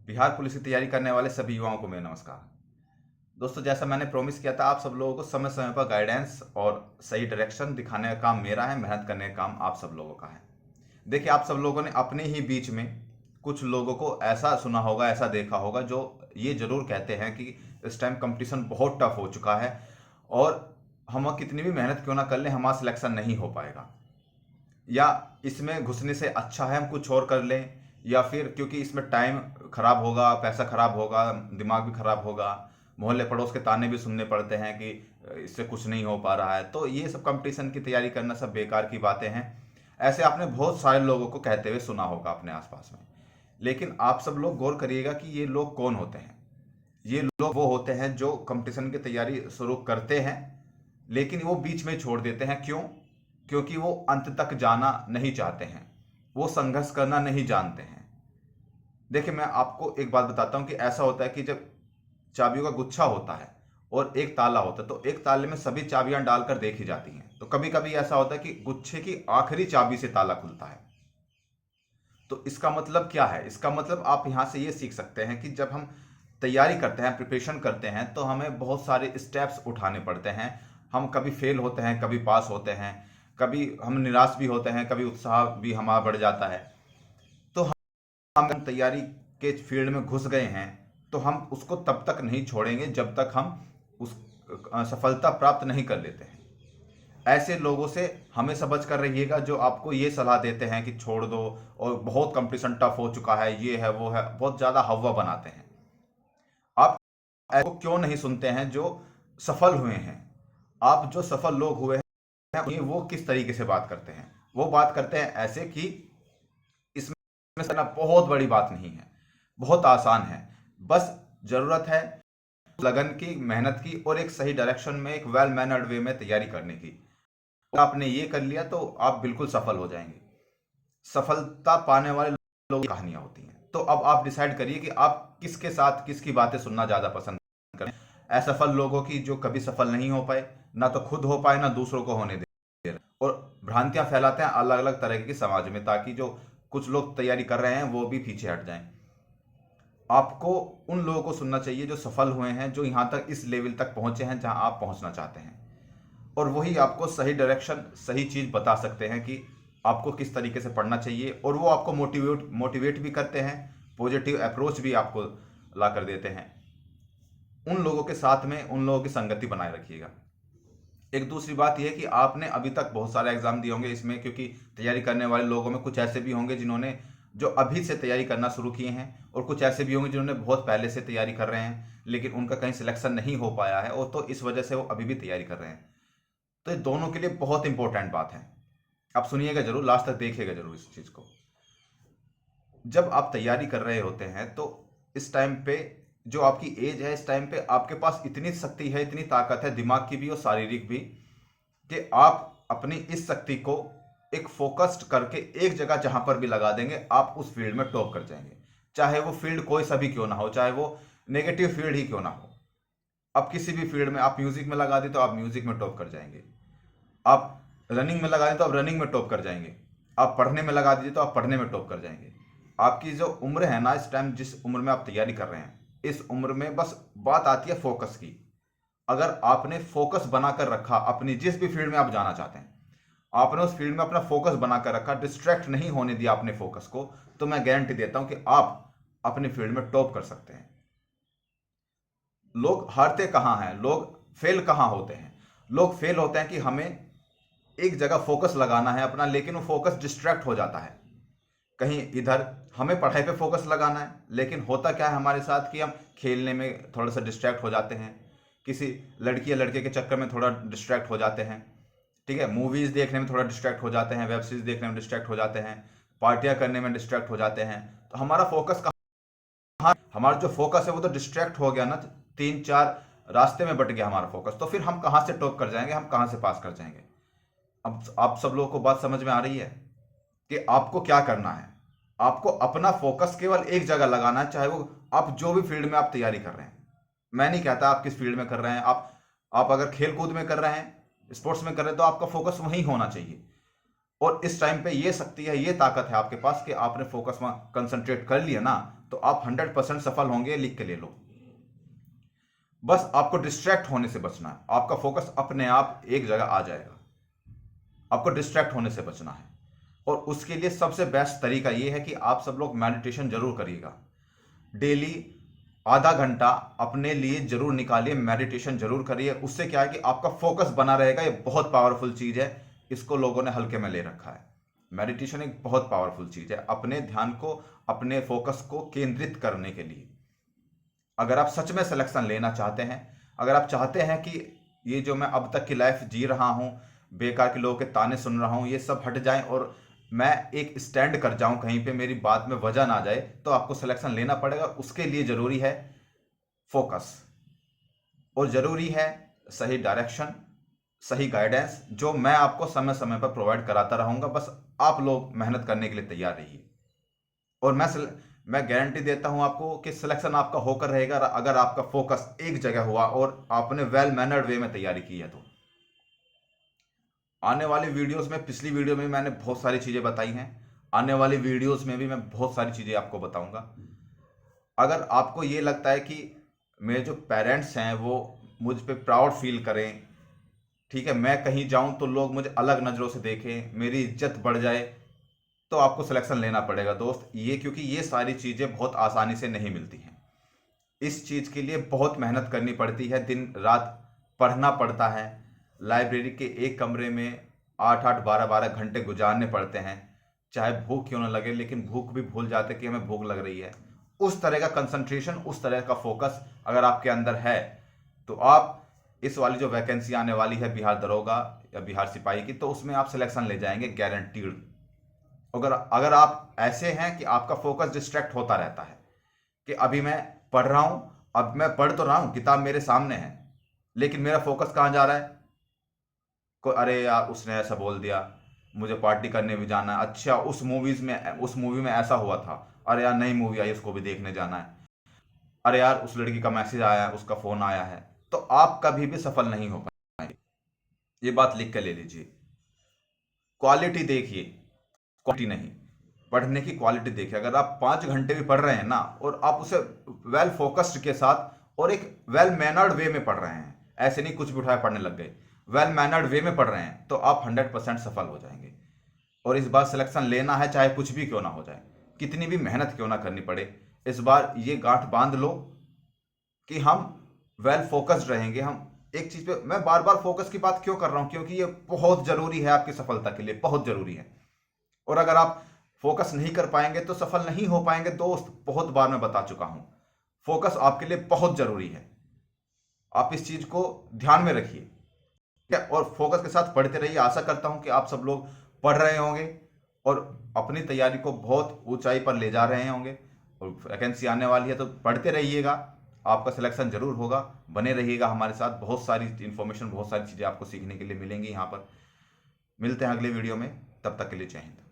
Bihar police की तैयारी करने वाले सभी युवाओं को मेरा नमस्कार। दोस्तों, जैसा मैंने प्रॉमिस किया था, आप सब लोगों को समय समय पर गाइडेंस और सही डायरेक्शन दिखाने का काम मेरा है, मेहनत करने का काम आप सब लोगों का है। देखिए, आप सब लोगों ने अपने ही बीच में कुछ लोगों को ऐसा सुना होगा, ऐसा देखा होगा जो ये जरूर कहते हैं कि इस टाइम कंपटीशन बहुत टफ हो चुका है और हम कितनी भी मेहनत क्यों ना कर लें, हमारा सिलेक्शन नहीं हो पाएगा, या इसमें घुसने से अच्छा है हम कुछ और कर लें, या फिर क्योंकि इसमें टाइम खराब होगा, पैसा खराब होगा, दिमाग भी खराब होगा, मोहल्ले पड़ोस के ताने भी सुनने पड़ते हैं कि इससे कुछ नहीं हो पा रहा है। तो ये सब कंपटीशन की तैयारी करना सब बेकार की बातें हैं। ऐसे आपने बहुत सारे लोगों को कहते हुए सुना होगा अपने आसपास में। लेकिन आप सब लोग गौर करिएगा कि ये लोग कौन होते हैं। ये लोग वो होते हैं जो कंपटीशन की तैयारी शुरू करते हैं लेकिन वो बीच में छोड़ देते हैं। क्यों? क्योंकि वो अंत तक जाना नहीं चाहते हैं, वो संघर्ष करना नहीं जानते हैं। देखिए, मैं आपको एक बात बताता हूं कि ऐसा होता है कि जब चाबियों का गुच्छा होता है और एक ताला होता है, तो एक ताले में सभी चाबियां डालकर देखी जाती हैं। तो कभी कभी ऐसा होता है कि गुच्छे की आखिरी चाबी से ताला खुलता है। तो इसका मतलब क्या है? इसका मतलब आप यहां से ये सीख सकते हैं कि जब हम तैयारी करते हैं, प्रिपरेशन करते हैं, तो हमें बहुत सारे स्टेप्स उठाने पड़ते हैं। हम कभी फेल होते हैं, कभी पास होते हैं, कभी हम निराश भी होते हैं, कभी उत्साह भी हमारा बढ़ जाता है। तो हम तैयारी के फील्ड में घुस गए हैं तो हम उसको तब तक नहीं छोड़ेंगे जब तक हम उस सफलता प्राप्त नहीं कर लेते हैं। ऐसे लोगों से हमेशा बच कर रहिएगा जो आपको ये सलाह देते हैं कि छोड़ दो और बहुत कंपटीशन टफ हो चुका है, ये है वो है, बहुत ज्यादा हवा बनाते हैं। आप ऐसे क्यों नहीं सुनते हैं जो सफल हुए हैं? आप जो सफल लोग हुए हैं वो किस तरीके से बात करते हैं? वो बात करते हैं ऐसे कि इसमें से ना बहुत बड़ी बात नहीं है, बहुत आसान है, बस जरूरत है लगन की, मेहनत की और एक सही डायरेक्शन में, एक वेल मैनर्ड वे में तैयारी करने की। आपने ये कर लिया तो आप बिल्कुल सफल हो जाएंगे। सफलता पाने वाले लोगों की कहानियां होती हैं। तो अब आप डिसाइड करिए कि आप किसके साथ किसकी बातें सुनना ज्यादा पसंद करें। असफल लोगों की जो कभी सफल नहीं हो पाए, ना तो खुद हो पाए ना दूसरों को होने दे, और भ्रांतियां फैलाते हैं अलग अलग तरह की समाज में, ताकि जो कुछ लोग तैयारी कर रहे हैं वो भी पीछे हट जाएं। आपको उन लोगों को सुनना चाहिए जो सफल हुए हैं, जो यहां तक, इस लेवल तक पहुंचे हैं जहां आप पहुंचना चाहते हैं, और वही आपको सही डायरेक्शन, सही चीज बता सकते हैं कि आपको किस तरीके से पढ़ना चाहिए। और वो आपको मोटिवेट भी करते हैं, पॉजिटिव अप्रोच भी आपको ला कर देते हैं। उन लोगों के साथ में उन लोगों की संगति बनाए रखिएगा। एक दूसरी बात यह है कि आपने अभी तक बहुत सारे एग्जाम दिए होंगे इसमें, क्योंकि तैयारी करने वाले लोगों में कुछ ऐसे भी होंगे जिन्होंने जो अभी से तैयारी करना शुरू किए हैं, और कुछ ऐसे भी होंगे जिन्होंने बहुत पहले से तैयारी कर रहे हैं लेकिन उनका कहीं सिलेक्शन नहीं हो पाया है, और तो इस वजह से वो अभी भी तैयारी कर रहे हैं। तो ये दोनों के लिए बहुत इंपॉर्टेंट बात है। आप सुनिएगा जरूर, लास्ट तक देखिएगा जरूर इस चीज को। जब आप तैयारी कर रहे होते हैं तो इस टाइम पे जो आपकी एज है, इस टाइम पे आपके पास इतनी शक्ति है, इतनी ताकत है, दिमाग की भी और शारीरिक भी, कि आप अपनी इस शक्ति को एक फोकस्ड करके एक जगह जहां पर भी लगा देंगे, आप उस फील्ड में टॉप कर जाएंगे। चाहे वो फील्ड कोई सा भी क्यों ना हो, चाहे वो नेगेटिव फील्ड ही क्यों ना हो। आप किसी भी फील्ड में, आप म्यूजिक में लगा दें तो आप म्यूजिक में टॉप कर जाएंगे, आप रनिंग में लगा दें तो आप रनिंग में टॉप कर जाएंगे, आप पढ़ने में लगा दीजिए तो आप पढ़ने में टॉप कर जाएंगे। आपकी जो उम्र है ना, इस टाइम जिस उम्र में आप तैयारी कर रहे हैं, इस उम्र में बस बात आती है फोकस की। अगर आपने फोकस बनाकर रखा अपनी जिस भी फील्ड में आप जाना चाहते हैं, आपने उस फील्ड में अपना फोकस बनाकर रखा, डिस्ट्रैक्ट नहीं होने दिया अपने फोकस को, तो मैं गारंटी देता हूं कि आप अपनी फील्ड में टॉप कर सकते हैं। लोग हारते कहां हैं, लोग फेल कहां होते हैं? लोग फेल होते हैं कि हमें एक जगह फोकस लगाना है अपना, लेकिन वो फोकस डिस्ट्रैक्ट हो जाता है कहीं इधर। हमें पढ़ाई पे फोकस लगाना है, लेकिन होता क्या है हमारे साथ कि हम खेलने में थोड़ा सा डिस्ट्रैक्ट हो जाते हैं, किसी लड़की या लड़के के चक्कर में थोड़ा डिस्ट्रैक्ट हो जाते हैं, ठीक है, मूवीज देखने में थोड़ा डिस्ट्रैक्ट हो जाते हैं, वेब सीरीज देखने में डिस्ट्रैक्ट हो जाते हैं, पार्टियां करने में डिस्ट्रैक्ट हो जाते हैं। तो हमारा फोकस कहाँ? हमारा जो फोकस है वो तो डिस्ट्रैक्ट हो गया ना, तीन चार रास्ते में बट गया हमारा फोकस। तो फिर हम कहां से टॉप कर जाएंगे, हम कहां से पास कर जाएंगे? अब आप सब लोगों को बात समझ में आ रही है कि आपको क्या करना है? आपको अपना फोकस केवल एक जगह लगाना है, चाहे वो आप जो भी फील्ड में आप तैयारी कर रहे हैं। मैं नहीं कहता आप किस फील्ड में कर रहे हैं, आप अगर खेल कूद में कर रहे हैं, स्पोर्ट्स में कर रहे हैं, तो आपका फोकस वहीं होना चाहिए। और इस टाइम पे ये शक्ति है, ये ताकत है आपके पास कि आपने फोकस में कंसंट्रेट कर लिया ना, तो आप 100% सफल होंगे, लिख के ले लो। बस आपको डिस्ट्रैक्ट होने से बचना है, आपका फोकस अपने आप एक जगह आ जाएगा। आपको डिस्ट्रैक्ट होने से बचना है, और उसके लिए सबसे बेस्ट तरीका यह है कि आप सब लोग मेडिटेशन जरूर करिएगा। डेली आधा घंटा अपने लिए जरूर निकालिए, मेडिटेशन जरूर करिए। उससे क्या है कि आपका फोकस बना रहेगा। ये बहुत पावरफुल चीज है, इसको लोगों ने हल्के में ले रखा है। मेडिटेशन एक बहुत पावरफुल चीज है अपने ध्यान को, अपने फोकस को केंद्रित करने के लिए। अगर आप सच में सिलेक्शन लेना चाहते हैं, अगर आप चाहते हैं कि ये जो मैं अब तक की लाइफ जी रहा हूं, बेकार के लोगों के ताने सुन रहा हूं, ये सब हट जाएं और मैं एक स्टैंड कर जाऊं कहीं पे, मेरी बात में वजह ना जाए, तो आपको सिलेक्शन लेना पड़ेगा। उसके लिए जरूरी है फोकस, और जरूरी है सही डायरेक्शन, सही गाइडेंस, जो मैं आपको समय समय पर प्रोवाइड कराता रहूंगा। बस आप लोग मेहनत करने के लिए तैयार रहिए, और मैं गारंटी देता हूं आपको कि सिलेक्शन आपका होकर रहेगा, अगर आपका फोकस एक जगह हुआ और आपने वेल मैनर्ड वे में तैयारी की है तो। आने वाली वीडियोस में, पिछली वीडियो में मैंने बहुत सारी चीजें बताई हैं, आने वाली वीडियोस में भी मैं बहुत सारी चीजें आपको बताऊंगा। अगर आपको ये लगता है कि मेरे जो पेरेंट्स हैं वो मुझ पे प्राउड फील करें, ठीक है, मैं कहीं जाऊं तो लोग मुझे अलग नजरों से देखें, मेरी इज्जत बढ़ जाए, तो आपको सिलेक्शन लेना पड़ेगा दोस्त। ये क्योंकि ये सारी चीजें बहुत आसानी से नहीं मिलती हैं। इस चीज के लिए बहुत मेहनत करनी पड़ती है, दिन रात पढ़ना पड़ता है, लाइब्रेरी के एक कमरे में 8-8 12-12 घंटे गुजारने पड़ते हैं, चाहे भूख क्यों ना लगे, लेकिन भूख भी भूल जाते कि हमें भूख लग रही है। उस तरह का कंसंट्रेशन, उस तरह का फोकस अगर आपके अंदर है, तो आप इस वाली जो वैकेंसी आने वाली है बिहार दरोगा या बिहार सिपाही की, तो उसमें आप सिलेक्शन ले जाएंगे गारंटीड। अगर आप ऐसे हैं कि आपका फोकस डिस्ट्रैक्ट होता रहता है कि अभी मैं पढ़ रहा हूं, अब मैं पढ़ तो रहा हूं, किताब मेरे सामने है, लेकिन मेरा फोकस कहां जा रहा है, अरे यार उसने ऐसा बोल दिया, मुझे पार्टी करने भी जाना है, अच्छा उस मूवी में ऐसा हुआ था, अरे यार नई मूवी आई उसको भी देखने जाना है, अरे यार उस लड़की का मैसेज आया है, उसका फोन आया है, तो आप कभी भी सफल नहीं हो पाएंगे। ये बात लिख कर ले लीजिए। क्वालिटी देखिए, क्वांटिटी नहीं। पढ़ने की क्वालिटी देखिए। अगर आप 5 घंटे भी पढ़ रहे हैं ना, और आप उसे वेल फोकस्ड के साथ और एक वेल मैनर्ड वे में पढ़ रहे हैं, ऐसे नहीं कुछ भी उठाए पढ़ने लग गए, वेल मैनर्ड वे में पढ़ रहे हैं, तो आप 100% सफल हो जाएंगे। और इस बार सिलेक्शन लेना है, चाहे कुछ भी क्यों ना हो जाए, कितनी भी मेहनत क्यों ना करनी पड़े, इस बार ये गांठ बांध लो कि हम वेल फोकस्ड रहेंगे। हम एक चीज पे, मैं बार बार फोकस की बात क्यों कर रहा हूं, क्योंकि ये बहुत जरूरी है आपकी सफलता के लिए, बहुत जरूरी है। और अगर आप फोकस नहीं कर पाएंगे तो सफल नहीं हो पाएंगे दोस्त, बहुत बार मैं बता चुका हूं। फोकस आपके लिए बहुत जरूरी है, आप इस चीज को ध्यान में रखिए, ठीक है, और फोकस के साथ पढ़ते रहिए। आशा करता हूं कि आप सब लोग पढ़ रहे होंगे और अपनी तैयारी को बहुत ऊंचाई पर ले जा रहे होंगे, और वैकेंसी आने वाली है तो पढ़ते रहिएगा, आपका सिलेक्शन जरूर होगा। बने रहिएगा हमारे साथ, बहुत सारी इंफॉर्मेशन, बहुत सारी चीजें आपको सीखने के लिए मिलेंगी यहाँ पर। मिलते हैं अगले वीडियो में, तब तक के लिए जय हिंद।